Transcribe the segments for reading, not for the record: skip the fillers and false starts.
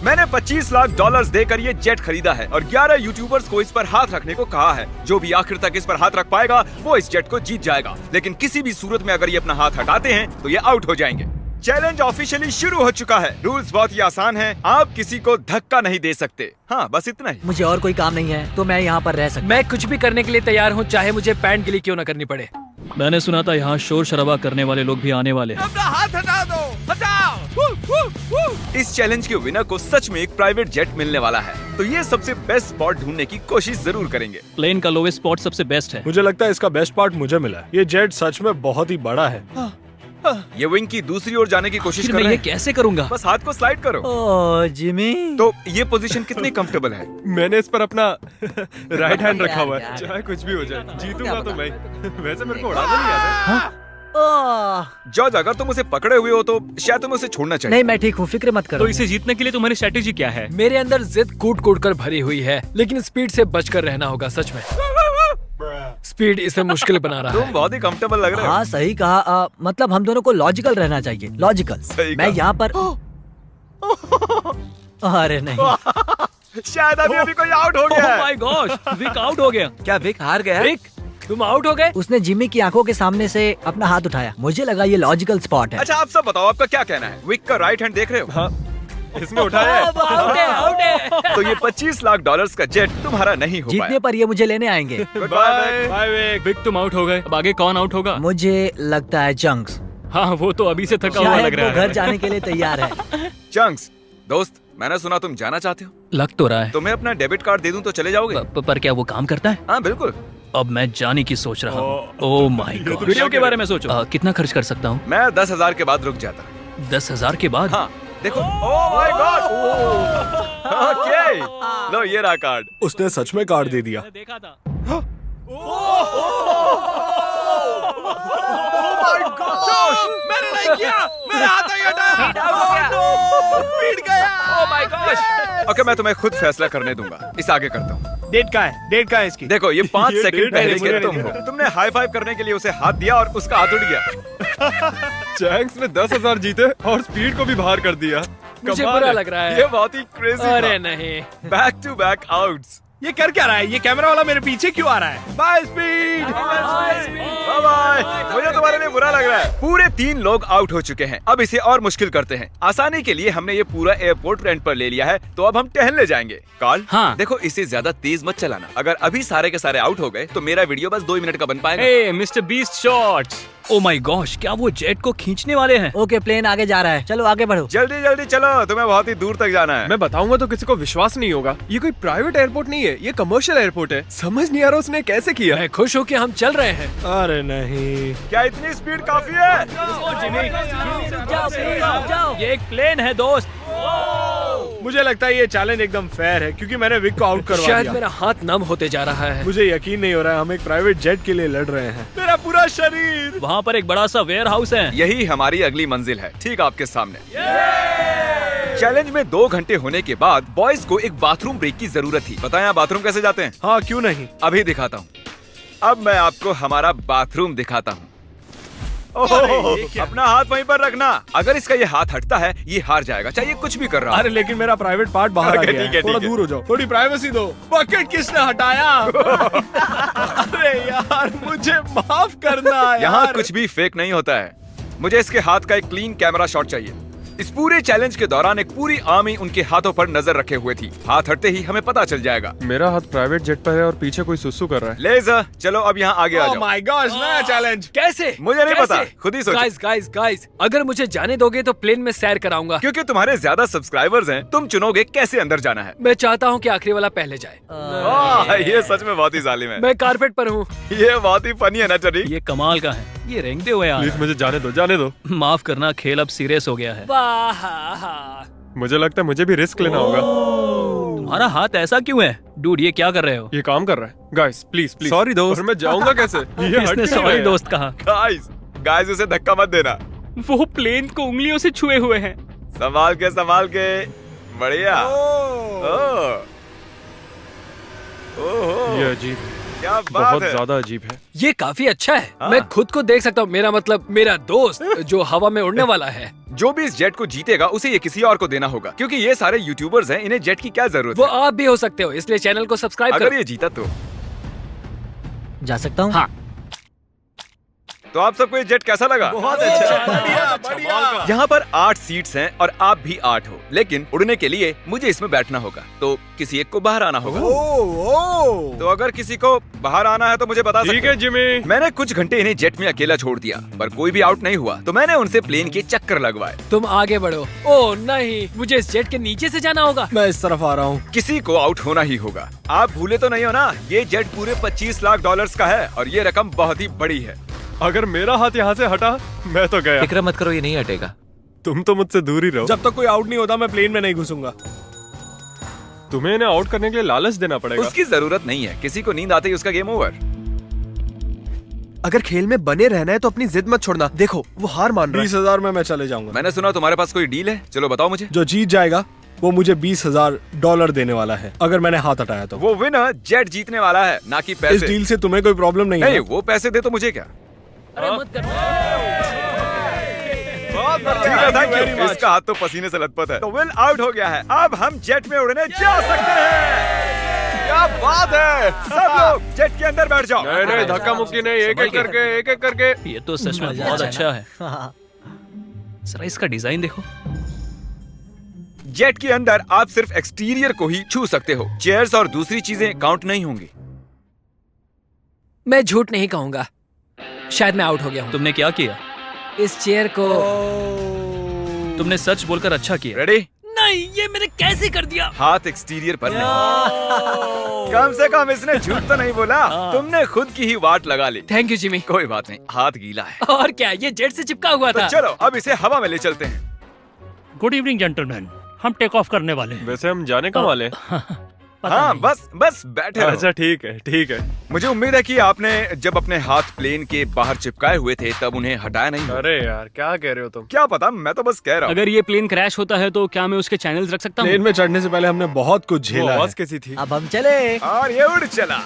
मैंने 25 लाख डॉलर्स देकर ये जेट खरीदा है और 11 यूट्यूबर्स को इस पर हाथ रखने को कहा है। जो भी आखिर तक इस पर हाथ रख पाएगा वो इस जेट को जीत जाएगा, लेकिन किसी भी सूरत में अगर ये अपना हाथ हटाते हैं तो ये आउट हो जाएंगे। चैलेंज ऑफिशियली शुरू हो चुका है। रूल्स बहुत ही आसान हैं। आप किसी को धक्का नहीं दे सकते। हाँ, बस इतना ही। मुझे और कोई काम नहीं है तो मैं यहाँ पर रह सकता। मैं कुछ भी करने के लिए तैयार हूँ, चाहे मुझे पैंट गिली क्यों न करनी पड़े। मैंने सुना था यहाँ शोर शराबा करने वाले लोग भी आने वाले हैं। अपना हाथ हटा दो, हटाओ। इस चैलेंज के विनर को सच में एक प्राइवेट जेट मिलने वाला है, तो ये सबसे बेस्ट स्पॉट ढूंढने की कोशिश जरूर करेंगे। प्लेन का लोवेस्ट स्पॉट सबसे बेस्ट है। मुझे लगता है इसका बेस्ट पार्ट मुझे मिला है। ये जेट सच में बहुत ही बड़ा है। ये विंग की दूसरी ओर जाने की कोशिश आखिर कर मैं रहे ये हैं। कैसे करूँगा? बस हाथ को स्लाइड करो। ओह जिमी, तो ये पोजीशन कितनी कंफर्टेबल है? मैंने इस पर अपना राइट हैंड रखा हुआ है। यार। चाहे कुछ भी हो जाए, जीतूंगा क्या तो पता? मैं। वैसे मेरे को उड़ाना नहीं आता। ओह जॉर्ज, अगर तुम उसे पकड़े हुए हो तो शायद तुम्हें उसे छोड़ना चाहिए। नहीं, मैं ठीक हूँ, फिक्र मत तो करो। इसे जीतने के लिए तुम्हारी स्ट्रेटेजी क्या है? मेरे अंदर जिद कूट कूट कर भरी हुई है, लेकिन स्पीड से बचकर रहना होगा। सच में स्पीड इसे मुश्किल बना रहा तुम है। बहुत ही कंफर्टेबल लग रहे हो। हाँ सही कहा। मतलब हम दोनों को लॉजिकल रहना चाहिए। लॉजिकल। सही मैं कहा। यहाँ पर अरे नहीं, शायद अभी कोई आउट हो गया ओह है। माय गॉश, विक आउट हो गया। क्या विक हार गया? विक, तुम आउट हो गए। उसने जिमी की आंखों के सामने से अपना हाथ उठाया। मुझे लगा ये लॉजिकल स्पॉट है। अच्छा, आप सब बताओ, आपका क्या कहना है? विक का राइट हैंड देख रहे हो? हाँ, इसने उठाया है। आउट है, आउट है। तो ये 25 लाख डॉलर्स का जेट तुम्हारा नहीं हो जीतने पाया। पर ये मुझे लेने आएंगे। Bye bye Vik. विक तुम आउट हो गए। अब आगे कौन आउट होगा? मुझे लगता है चंक्स। हाँ, वो तो अभी से थका हुआ शायद लग वो रहा घर जाने के लिए तैयार है। चंक्स, दोस्त, मैंने सुना तुम जाना चाहते हो। लग तो रहा है। तुम्हें अपना डेबिट कार्ड दे दूं तो चले जाओगे? पर क्या वो काम करता है? हाँ बिल्कुल। अब मैं जाने की सोच रहा हूँ। Oh my God. वीडियो के बारे में सोचो। कितना खर्च कर सकता हूँ? मैं 10,000 के बाद रुक जाता। 10,000 के बाद? हाँ देखो। Oh my God. ओके, लो ये रहा कार्ड। उसने सच में कार्ड दे दिया। देखा था। मैंने नहीं किया, मेरा हाथ नहीं हटा। ओह माय गॉश। ओके, मैं तुम्हें खुद फैसला करने दूंगा। इस आगे करता हूँ। डेट का है? डेट का है इसकी? देखो, ये 5 ये सेकंड डेट पहले है, के मुझे तुम नहीं हो। पता। तुमने हाई फाइव करने के लिए उसे हाथ दिया और उसका हाथ उड़ गया। चैंक्स ने 10,000 जीते और स्पीड को भी बाहर कर दिया। मुझे कमाल बुरा है। लग रहा है। ये बहुत ही क्रेजी अरे नहीं। Back to back outs. ये कर क्या रहा है? ये कैमरा वाला मेरे पीछे क्यों आ रहा है? By speed. Bye bye. मुझे तुम्हारे लिए बुरा लग रहा है। पूरे 3 लोग आउट हो चुके हैं। अब इसे और मुश्किल करते हैं। आसानी के लिए हमने ये पूरा एयरपोर्ट रेंट पर ले लिया है, तो अब हम टहलने जाएंगे। कार्ल, हाँ। देखो, इसे ज्यादा तेज मत चलाना। अगर अभी सारे के सारे आउट हो गए तो मेरा वीडियो बस 2 मिनट का बन पाएगा। Hey Mister Beast shorts. Oh my gosh, क्या वो जेट को खींचने वाले हैं? ओके, प्लेन आगे जा रहा है। चलो आगे बढ़ो। जल्दी जल्दी चलो, तुम्हें बहुत ही दूर तक जाना है। मैं बताऊंगा तो किसी को विश्वास नहीं होगा। ये कोई प्राइवेट एयरपोर्ट नहीं है, ये कमर्शियल एयरपोर्ट है। समझ नहीं आ रहा उसने कैसे किया। मैं खुश हूँ कि हम चल रहे हैं। अरे नहीं। क्या इतनी स्पीड काफी है? ये एक प्लेन है दोस्त। मुझे लगता है ये चैलेंज एकदम फेयर है क्योंकि मैंने विक को आउट करवा शायद दिया। मेरा हाथ नम होते जा रहा है। मुझे यकीन नहीं हो रहा है हम एक प्राइवेट जेट के लिए लड़ रहे हैं। मेरा पूरा शरीर। वहाँ पर एक बड़ा सा वेयर हाउस है। यही हमारी अगली मंजिल है, ठीक आपके सामने। चैलेंज में 2 घंटे होने के बाद बॉयज को एक बाथरूम ब्रेक की जरूरत थी। पता है यहाँ बाथरूम कैसे जाते हैं? हाँ क्यों नहीं। अभी दिखाता हूँ। अब मैं आपको हमारा बाथरूम दिखाता हूँ। अपना हाथ वहीं पर रखना। अगर इसका ये हाथ हटता है ये हार जाएगा, चाहे ये कुछ भी कर रहा है। अरे लेकिन मेरा प्राइवेट पार्ट बाहर आ ओके, गया ठीक है, थोड़ा ठीक है। दूर हो जाओ, थोड़ी प्राइवेसी दो। बकेट किसने हटाया? अरे यार मुझे माफ करना यार। यहाँ कुछ भी फेक नहीं होता है। मुझे इसके हाथ का एक क्लीन कैमरा शॉट चाहिए। इस पूरे चैलेंज के दौरान एक पूरी आर्मी उनके हाथों पर नजर रखे हुए थी। हाथ हटते ही हमें पता चल जाएगा। मेरा हाथ प्राइवेट जेट पर है और पीछे कोई सुसु कर रहा है। लेज़र, चलो अब यहाँ आगे आ ओह जाओ। माय गॉड, नया चैलेंज। कैसे? मुझे नहीं कैसे? पता, खुद ही सोचो। गाइस गाइस गाइस, अगर मुझे जाने दोगे तो प्लेन में सैर कराऊंगा। क्योंकि तुम्हारे ज्यादा सब्सक्राइबर्स हैं, तुम चुनोगे कैसे अंदर जाना है। मैं चाहता हूँ कि आखिरी वाला पहले जाए। ये सच में बहुत ही जालिम है। मैं कारपेट पर हूँ। ये बहुत ही फनी है ना चरी? ये कमाल का है। ये रेंगते हुए आ रहा प्लीज मुझे जाने दो, जाने दो। है। माफ करना, खेल अब सीरियस हो गया है। मुझे लगता है मुझे भी रिस्क लेना होगा। तुम्हारा हाथ ऐसा क्यों है? डूड, ये क्या कर रहे हो? ये काम कर रहा है। Guys please please. सॉरी दोस्त। और मैं जाऊंगा कैसे? ये हट इसने क्यों सॉरी रहा है? दोस्त कहा। गाइस उसे धक्का मत देना। वो प्लेन को उंगलियों से छुए हुए हैं। संभाल के। बढ़िया। ओह। ये अजीब। क्या बात बहुत है। ज्यादा अजीब है। ये काफी अच्छा है। हाँ। मैं खुद को देख सकता हूँ, मेरा मतलब मेरा दोस्त जो हवा में उड़ने वाला है। जो भी इस जेट को जीतेगा उसे ये किसी और को देना होगा, क्योंकि ये सारे यूट्यूबर्स हैं, इन्हें जेट की क्या जरूरत वो है। आप भी हो सकते हो, इसलिए चैनल को सब्सक्राइब अगर करो। ये जीता तो जा सकता हूँ? हाँ। तो आप सबको ये जेट कैसा लगा? बहुत अच्छा, बढ़िया, बढ़िया। यहाँ पर 8 सीट्स हैं और आप भी 8 हो, लेकिन उड़ने के लिए मुझे इसमें बैठना होगा, तो किसी एक को बाहर आना होगा। तो अगर किसी को बाहर आना है तो मुझे बता ठीक सकते है हो। जिमी। मैंने कुछ घंटे इन्हें जेट में अकेला छोड़ दिया, पर कोई भी आउट नहीं हुआ, तो मैंने उनसे प्लेन के चक्कर लगवाए। तुम आगे बढ़ो। ओह नहीं, मुझे इस जेट के नीचे से जाना होगा। मैं इस तरफ आ रहा हूँ। किसी को आउट होना ही होगा। आप भूले तो नहीं हो ना, ये जेट पूरे 25 लाख डॉलर्स का है और ये रकम बहुत ही बड़ी है। अगर मेरा हाथ यहाँ से हटा, मैं तो गया। फिक्र मत करो, ये नहीं हटेगा। तुम तो मुझसे दूर ही रहो। जब तक कोई आउट नहीं होता मैं प्लेन में नहीं घुसूंगा। तुम्हें इन्हें आउट करने के लिए लालच देना पड़ेगा। उसकी जरूरत नहीं है, किसी को नींद आते ही उसका गेम ओवर। अगर खेल में बने रहना है तो अपनी जिद मत छोड़ना। देखो वो हार मान रहा है। 20,000 में मैं चले जाऊंगा। मैंने सुना तुम्हारे पास कोई डील है, चलो बताओ मुझे। जो जीत जाएगा वो मुझे $20,000 देने वाला है, अगर मैंने हाथ हटाया तो। वो विनर जेट जीतने वाला है, ना कि इस पैसे। डील से तुम्हें कोई प्रॉब्लम नहीं नहीं, है? वो पैसे दे तो मुझे क्या। अरे मत कर। ठीक है, thank you। इसका हाथ तो पसीने से लथपथ है। तो विल आउट हो गया है, अब हम जेट में उड़ने जा सकते हैं। क्या बात है, सब लोग जेट के अंदर बैठ जाओ। नहीं, धक्का मुक्की नहीं, एक एक करके। ये तो सच में मजा बहुत आया अच्छा है। हाँ। जरा इसका डिजाइन देखो। जेट के अंदर आप सिर्फ एक्सटीरियर को ही छू सकते हो, चेयर्स और दूसरी चीजें काउंट नहीं होंगी। मैं झूठ नहीं कहूंगा, शायद मैं आउट हो गया हूँ। तुमने क्या किया? इस चेयर को तुमने सच बोलकर अच्छा किया। रेडी? नहीं, ये मैंने कैसे कर दिया? हाथ एक्सटीरियर पर नहीं। कम से कम इसने झूठ तो नहीं बोला। तुमने खुद की ही वाट लगा ली। Thank you Jimmy. कोई बात नहीं, हाथ गीला है। और क्या, ये जेट से चिपका हुआ तो था। चलो अब इसे हवा में ले चलते हैं। गुड इवनिंग जेंटलमैन, हम टेक ऑफ करने वाले हैं। वैसे हम जाने कब वाले? पता हाँ, नहीं। बस बैठे रहो। अच्छा ठीक है, ठीक है। मुझे उम्मीद है कि आपने जब अपने हाथ प्लेन के बाहर चिपकाए हुए थे तब उन्हें हटाया नहीं होगा। अरे यार क्या कह रहे हो तुम? क्या पता, मैं तो बस कह रहा हूँ। अगर ये प्लेन क्रैश होता है तो क्या मैं उसके चैनल्स रख सकता प्लेन हूँ? में चढ़ने से पहले हमने बहुत कुछ झेला है। आवाज कैसी थी? अब हम चले। और ये उड़ चला।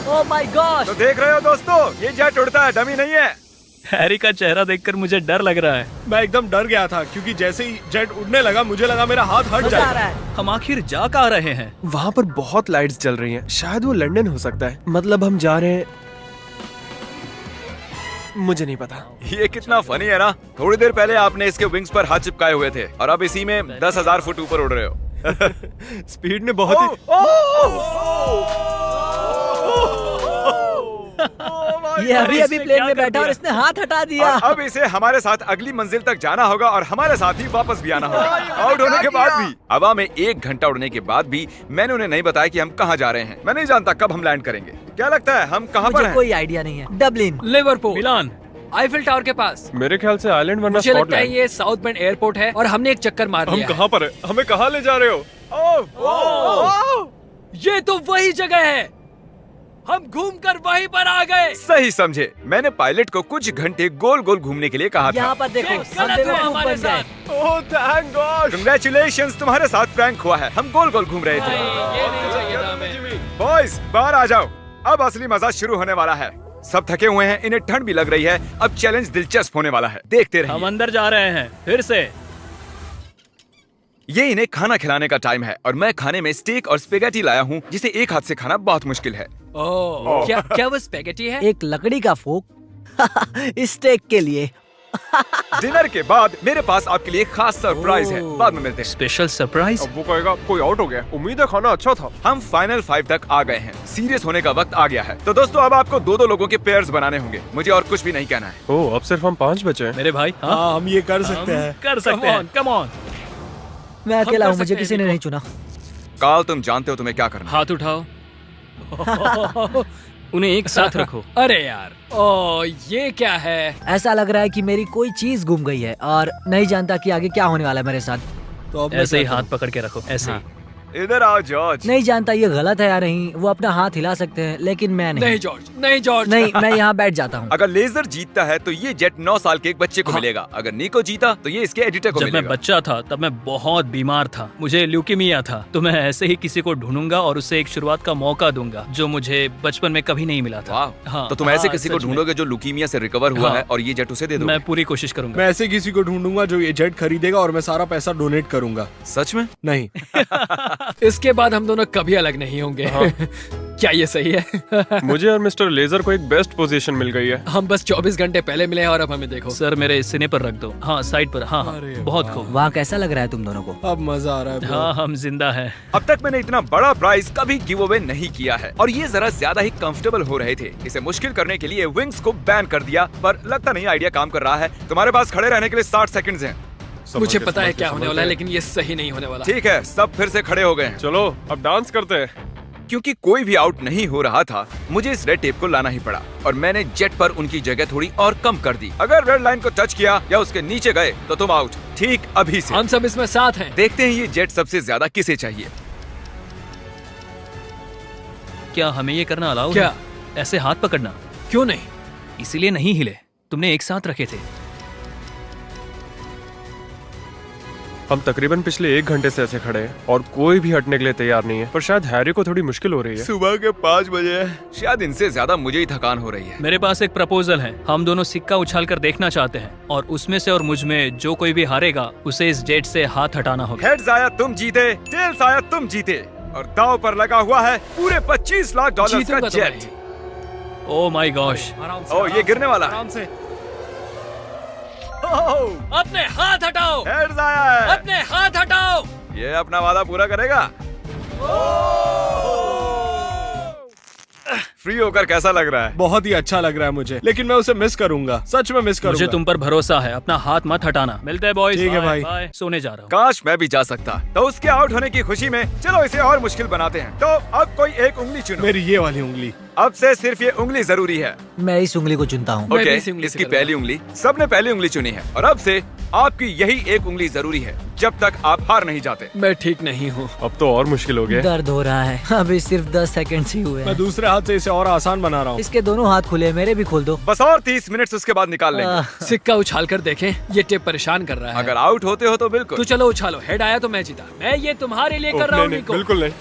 Oh my God. तो देख रहे हो दोस्तों, ये जेट उड़ता है, डमी नहीं है। हैरी का चेहरा देखकर मुझे डर लग रहा है। मैं एकदम डर गया था क्योंकि जैसे ही जेट उड़ने लगा मुझे लगा मेरा हाथ हट मजा आ जाएगा। रहा है। हम आखिर जा कहाँ रहे हैं? वहाँ पर बहुत लाइट्स जल रही हैं। शायद वो लंदन हो सकता है। मतलब हम जा रहे हैं, मुझे नहीं पता। ये कितना फनी है ना। थोड़ी देर पहले आपने इसके विंग्स पर हाथ चिपकाए हुए थे और अब इसी में 10,000 फुट ऊपर उड़ रहे हो। स्पीड ने बहुत ही ये अभी अभी इसने प्लेन क्या में कर बैठा और दिया? इसने हाथ हटा दिया। और अब इसे हमारे साथ अगली मंजिल तक जाना होगा और हमारे साथ ही वापस भी आना होगा। आउट होने के बाद भी, हवा में 1 घंटा उड़ने के बाद भी मैंने उन्हें नहीं बताया कि हम कहाँ जा रहे हैं। मैं नहीं जानता कब हम लैंड करेंगे। क्या लगता है हम कहाँ पर मुझे हैं? कोई आइडिया नहीं है। डबलिन। लिवरपूल, मिलान। आईफिल टावर के पास। मेरे ख्याल से आइलैंड वरना मुझे लगता है स्कॉटलैंड। ये साउथ बेंड एयरपोर्ट है और हमने एक चक्कर मार हम लिया है। कहाँ पर है? हमें कहाँ ले जा रहे हो? ये तो वही जगह है, हम घूमकर वहीं पर आ गए। सही समझे। मैंने पायलट को कुछ घंटे गोल गोल घूमने के लिए कहा था। यहाँ पर देखो, ये हम गलत हुआ बेवकूफ हमारे बन गए। साथ। Oh thank God. कंग्रेचुलेशंस, तुम्हारे साथ प्रैंक हुआ है। हम गोल गोल घूम रहे थे। ये नहीं चाहिए था हमें। बॉयज बाहर आ जाओ, अब असली मजा शुरू होने वाला है। सब थके हुए हैं, इन्हें ठंड भी लग रही है। अब चैलेंज दिलचस्प होने वाला है, देखते हम रहिए। अंदर जा रहे हैं फिर से। ये इन्हें खाना खिलाने का टाइम है और मैं खाने में स्टेक और स्पेगेटी लाया हूँ, जिसे एक हाथ से खाना बहुत मुश्किल है। ओह, क्या वो स्पेगेटी है? एक लकड़ी का फोक स्टेक के लिए। डिनर के बाद मेरे पास आपके लिए खास सरप्राइज है, बाद में मिलते हैं। Special surprise. अब वो कहेगा कोई आउट हो गया। उम्मीद है खाना अच्छा था। हम फाइनल 5 तक आ गए हैं। सीरियस होने का वक्त आ गया है। तो दोस्तों अब आपको 2-2 लोगों के पेयर्स बनाने होंगे। मुझे और कुछ भी नहीं कहना है। ओह अब सिर्फ हम 5 बचे हैं। मेरे भाई, हाँ, हाँ हम ये कर सकते हैं। कर सकते हैं। Come on. मैं अकेला कर हूँ, मुझे सकते हैं, किसी ने देखो। नहीं चुना। काल, तुम जानते हो तुम्हें क्या करना है। हाथ उठाओ। उन्हें एक साथ रखो। अरे यार, ओ ये क्या है? ऐसा लग रहा है कि मेरी कोई चीज गुम गई है और नहीं जानता कि आगे क्या होने वाला है मेरे साथ। तो अब मैं ऐसे ही क्या हाथ करूं? पकड़ के रखो, ऐसे ही। इधर आओ जॉर्ज। नहीं जानता ये गलत है या नहीं, वो अपना हाथ हिला सकते हैं लेकिन मैं नहीं। नहीं जॉर्ज, नहीं जॉर्ज। नहीं, मैं यहाँ बैठ जाता हूँ। अगर लेजर जीतता है तो ये जेट 9 साल के एक बच्चे को मिलेगा। अगर निको जीता तो ये इसके एडिटर को जब मैं मिलेगा। बच्चा था तब मैं बहुत बीमार था, मुझे ल्यूकीमिया था, तो मैं ऐसे ही किसी को ढूंढूंगा और उसे एक शुरुआत का मौका दूंगा जो मुझे बचपन में कभी नहीं मिला था। वाह, हाँ, तो तुम ऐसे हाँ, किसी को सच में। ढूंढोगे जो लुकीमिया से रिकवर हुआ हाँ। है और ये जेट उसे दे दो। मैं पूरी कोशिश करूंगा। मैं ऐसे किसी को ढूंढूंगा जो ये जेट खरीदेगा और मैं सारा पैसा डोनेट करूंगा। सच में? नहीं। इसके बाद हम दोनों कभी अलग नहीं होंगे। क्या ये सही है? मुझे और मिस्टर लेजर को एक बेस्ट पोजीशन मिल गई है। हम बस 24 घंटे पहले मिले हैं और अब हमें देखो। सर मेरे सीने पर रख दो। हाँ साइड पर। हाँ हाँ, अरे बहुत खूब। वहाँ कैसा लग रहा है तुम दोनों को? अब मजा आ रहा है bro। हाँ हम जिंदा हैं। अब तक मैंने इतना बड़ा प्राइस कभी गिव अवे नहीं किया है और ये जरा ज्यादा ही कंफर्टेबल हो रहे थे। इसे मुश्किल करने के लिए विंग्स को बैन कर दिया, पर लगता नहीं आइडिया काम कर रहा है। तुम्हारे पास खड़े रहने के लिए 60 सेकंड्स हैं। मुझे पता है क्या होने वाला है, लेकिन ये सही नहीं होने वाला। ठीक है, सब फिर से खड़े हो गए हैं। चलो अब डांस करते हैं। क्योंकि कोई भी आउट नहीं हो रहा था, मुझे इस रेड टेप को लाना ही पड़ा और मैंने जेट पर उनकी जगह थोड़ी और कम कर दी। अगर रेड लाइन को टच किया या उसके नीचे गए तो तुम आउट। ठीक अभी से। हम सब इसमें साथ हैं। देखते हैं ये जेट सबसे ज्यादा किसे चाहिए। क्या हमें ये करना अलाउ क्या? है? ऐसे हाथ पकड़ना? क्यों नहीं? इसीलिए नहीं हिले, तुमने एक साथ रखे थे। हम तकरीबन पिछले 1 घंटे से ऐसे खड़े हैं और कोई भी हटने के लिए तैयार नहीं है, पर शायद हैरी को थोड़ी मुश्किल हो रही है। सुबह के 5 बजे है, शायद इनसे ज्यादा मुझे ही थकान हो रही है। मेरे पास एक प्रपोजल है। हम दोनों सिक्का उछाल कर देखना चाहते हैं और उसमें से और मुझ में जो कोई भी हारेगा उसे इस जेट से हाथ हटाना होगा। हेड्स आया तुम जीते, टेल्स आया तुम जीते और दांव पर लगा हुआ है पूरे $25 लाख का जीतूंगा तो जेट। मैं। ओह माय गॉश, आराम से। ओ ये गिरने वाला है। आराम से। अपने हाथ हटाओ, हेड्स आया है। अपने हाथ हटाओ। ये अपना वादा पूरा करेगा। फ्री होकर कैसा लग रहा है? बहुत ही अच्छा लग रहा है मुझे, लेकिन मैं उसे मिस करूंगा, सच में मिस करूंगा। मुझे तुम पर भरोसा है, अपना हाथ मत हटाना। मिलते हैं बॉयज। ठीक है भाई। बाय। सोने जा रहा हूँ। काश मैं भी जा सकता। तो उसके आउट होने की खुशी में चलो इसे और मुश्किल बनाते हैं। तो अब कोई एक उंगली चुनो। मेरी ये वाली उंगली। अब से सिर्फ ये उंगली जरूरी है। मैं इस उंगली को चुनता हूँ। मैं भी ओके, इसी उंगली से इसकी करूंगा। पहली उंगली, सबने पहली उंगली चुनी है और अब से आपकी यही एक उंगली जरूरी है जब तक आप हार नहीं जाते। मैं ठीक नहीं हूँ। अब तो और मुश्किल हो गया। दर्द हो रहा है। अभी सिर्फ 10 सेकंड ही हुए मैं हैं। दूसरे हाथ से इसे और आसान बना रहा हूँ। इसके दोनों हाथ खुले, मेरे भी खोल दो। बस और 30 मिनट उसके बाद निकाल लेंगे। आह, सिक्का उछाल कर देखें, ये टेप परेशान कर रहा है। अगर आउट होते हो तो बिल्कुल। तो चलो उछालो, हेड आया तो मैं जीता। मैं ये तुम्हारे लिए कर रहा हूँ नहीं, निको। बिल्कुल नहीं।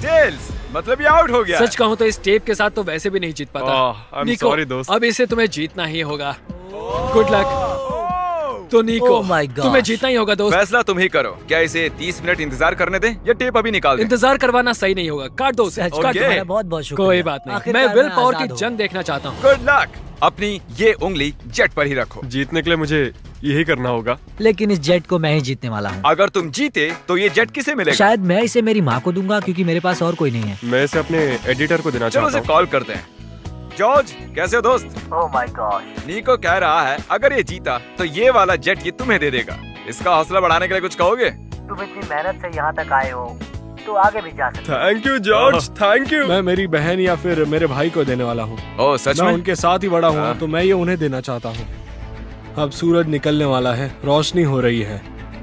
टेल्स, मतलब ये आउट हो गया। सच कहूँ तो इस टेप के साथ तो वैसे भी नहीं जीत पाता। I'm निको, sorry, दोस्त। अब इसे तुम्हें जीतना ही होगा। Good luck. तो निको, Oh my gosh। तुम्हें जीतना ही होगा दोस्त। फैसला तुम ही करो। क्या इसे 30 मिनट इंतजार करने दें या टेप अभी निकाल दें? इंतजार करवाना सही नहीं होगा। काट दो उसे, सच काट का दो। तुम्हारा बहुत बहुत शुक्रिया। कोई बात नहीं, आखिरकार मैं विल पावर की आजाद हूँ। जंग देखना चाहता हूँ। Good luck. अपनी ये उंगली जेट पर ही रखो। जीतने के लिए मुझे यही करना होगा। लेकिन इस जेट को मैं ही जीतने वाला हूँ। अगर तुम जीते तो ये जेट किसे मिलेगा? शायद मैं इसे मेरी माँ को दूंगा क्योंकि मेरे पास और कोई नहीं है। मैं इसे अपने एडिटर को देना चलो चाहता उसे हूँ। कॉल करते हैं। जॉर्ज, कैसे हो दोस्त? Oh my God. नीको कह रहा है अगर ये जीता तो ये वाला जेट ये तुम्हें दे देगा। इसका हौसला बढ़ाने के लिए कुछ कहोगे? तुम इतनी मेहनत से यहाँ तक आए हो तो आगे भी जा सकते thank you George, thank you. मैं मेरी बहन या फिर मेरे भाई को देने वाला हूँ। ओह सच मैं में? उनके साथ ही बड़ा हुआ हाँ। तो मैं ये उन्हें देना चाहता हूँ। अब सूरज निकलने वाला है, रोशनी हो रही है।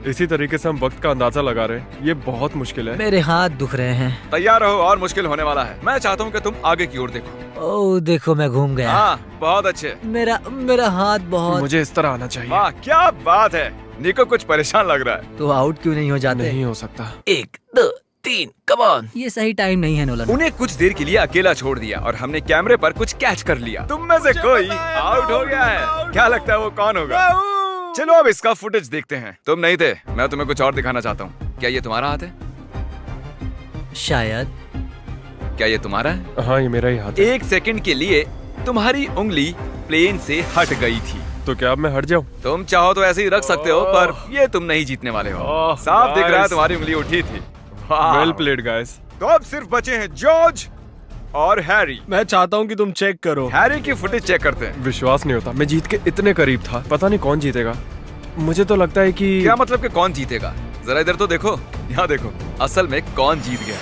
इसी तरीके से हम वक्त का अंदाजा लगा रहे हैं। ये बहुत मुश्किल है। मेरे हाथ दुख रहे हैं। तैयार रहो और मुश्किल होने वाला है। मैं चाहता हूँ कि तुम आगे की ओर देखो। ओह देखो मैं घूम गया। हाँ, बहुत अच्छे। मेरा मेरा हाथ बहुत। मुझे इस तरह आना चाहिए। वाह क्या बात है। निको कुछ परेशान लग रहा है। तो आउट क्यों नहीं हो जाते? नहीं हो सकता। 1 2 3 कम ऑन। ये सही टाइम नहीं है नोलन। उन्हें कुछ देर के लिए अकेला छोड़ दिया और हमने कैमरे पर कुछ कैच कर लिया। तुम में से कोई आउट हो गया है। क्या लगता है वो कौन होगा? चलो अब इसका फुटेज देखते हैं। तुम नहीं थे, मैं तुम्हें कुछ और दिखाना चाहता हूँ। क्या ये तुम्हारा हाथ है? शायद। क्या ये तुम्हारा है? हाँ ये मेरा ही हाथ है। 1 सेकंड के लिए तुम्हारी उंगली प्लेन से हट गई थी। तो क्या अब मैं हट जाऊँ? तुम चाहो तो ऐसे ही रख सकते हो, पर ये तुम नहीं जीतने वाले हो। ओह, साफ दिख रहा है guys। तुम्हारी उंगली उठी थी। वाह। Well played guys. तो अब सिर्फ बचे हैं जॉर्ज और हैरी। मैं चाहता हूँ कि तुम चेक करो। हैरी की फुटेज चेक करते हैं। विश्वास नहीं होता, मैं जीत के इतने करीब था। पता नहीं कौन जीतेगा। मुझे तो लगता है कि क्या मतलब कि कौन जीतेगा? जरा इधर तो देखो, यहाँ देखो। असल में कौन जीत गया?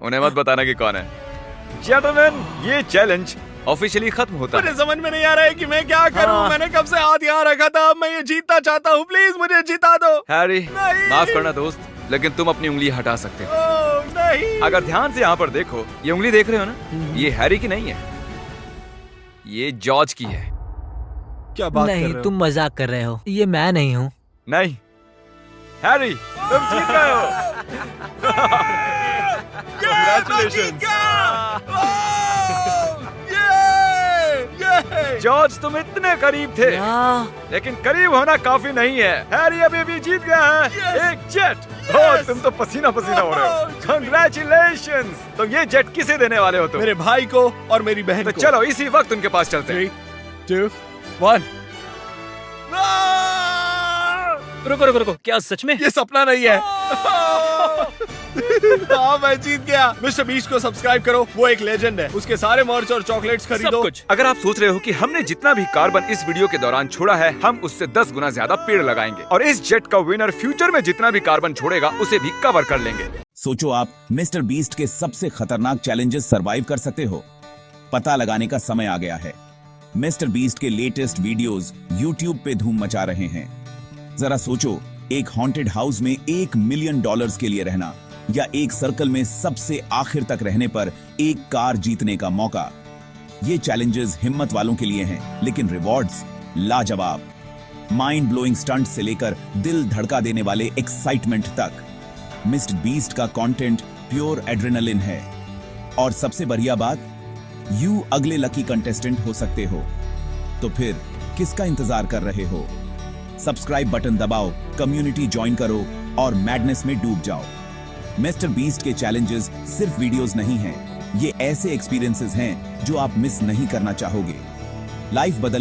उन्हें मत बताना कि कौन है। जेंटलमैन, ये चैलेंज ऑफिशियली खत्म होता मुझे है। समझ में नहीं आ रहा है कि मैं क्या करूं। हाँ। मैंने कब से हाथ यहाँ रखा था, अब मैं ये जीतना चाहता हूँ। प्लीज मुझे जिता दो। हैरी नहीं। माफ करना दोस्त, लेकिन तुम अपनी उंगली हटा सकते हो। ओह, नहीं। अगर ध्यान से यहाँ पर देखो, ये उंगली देख रहे हो ना, ये हैरी की नहीं है, ये जॉर्ज की है। क्या बात कर नहीं, रहे हो? तुम मजाक कर रहे हो, ये मैं नहीं हूँ। नहीं हैरी, तुम जीत गए हो। Congratulations. जॉर्ज तुम इतने करीब थे, लेकिन करीब होना काफी नहीं है। हैरी अभी भी जीत गया है एक जेट। ओह, तुम तो पसीना पसीना हो रहे हो। कंग्रेचुलेशंस। तो ये जेट किसे देने वाले हो तुम? मेरे भाई को और मेरी बहन तो को। चलो इसी वक्त उनके पास चलते हैं। 3, 2, 1। रुको रुको रुको, क्या सच में? ये सपना नहीं है। हाँ, मैं जीत गया। मिस्टर बीस्ट को सब्सक्राइब करो, वो एक लेजेंड है। उसके सारे मर्च और चॉकलेट्स सब खरीदो। कुछ। अगर आप सोच रहे हो कि हमने जितना भी कार्बन इस वीडियो के दौरान छोड़ा है, हम उससे 10 गुना ज्यादा पेड़ लगाएंगे और इस जेट का विनर फ्यूचर में जितना भी कार्बन छोड़ेगा उसे भी कवर कर लेंगे। सोचो आप मिस्टर बीस्ट के सबसे खतरनाक चैलेंजेस सरवाइव कर सकते हो। पता लगाने का समय आ गया है। मिस्टर बीस्ट के लेटेस्ट वीडियोस यूट्यूब पे धूम मचा रहे हैं। जरा सोचो, एक हॉन्टेड हाउस में $1 मिलियन के लिए रहना, या एक सर्कल में सबसे आखिर तक रहने पर एक कार जीतने का मौका। ये चैलेंजेस हिम्मत वालों के लिए हैं, लेकिन रिवॉर्ड्स लाजवाब। माइंड ब्लोइंग स्टंट से लेकर दिल धड़का देने वाले एक्साइटमेंट तक, मिस्टर बीस्ट का कंटेंट प्योर एड्रेनलिन है। और सबसे बढ़िया बात, यू अगले लकी कंटेस्टेंट हो सकते हो। तो फिर किसका इंतजार कर रहे हो? सब्सक्राइब बटन दबाओ, कम्युनिटी ज्वाइन करो और मैडनेस में डूब जाओ। मिस्टर बीस्ट के चैलेंजेस सिर्फ वीडियोस नहीं हैं, ये ऐसे एक्सपीरियंसेस हैं जो आप मिस नहीं करना चाहोगे। लाइफ बदल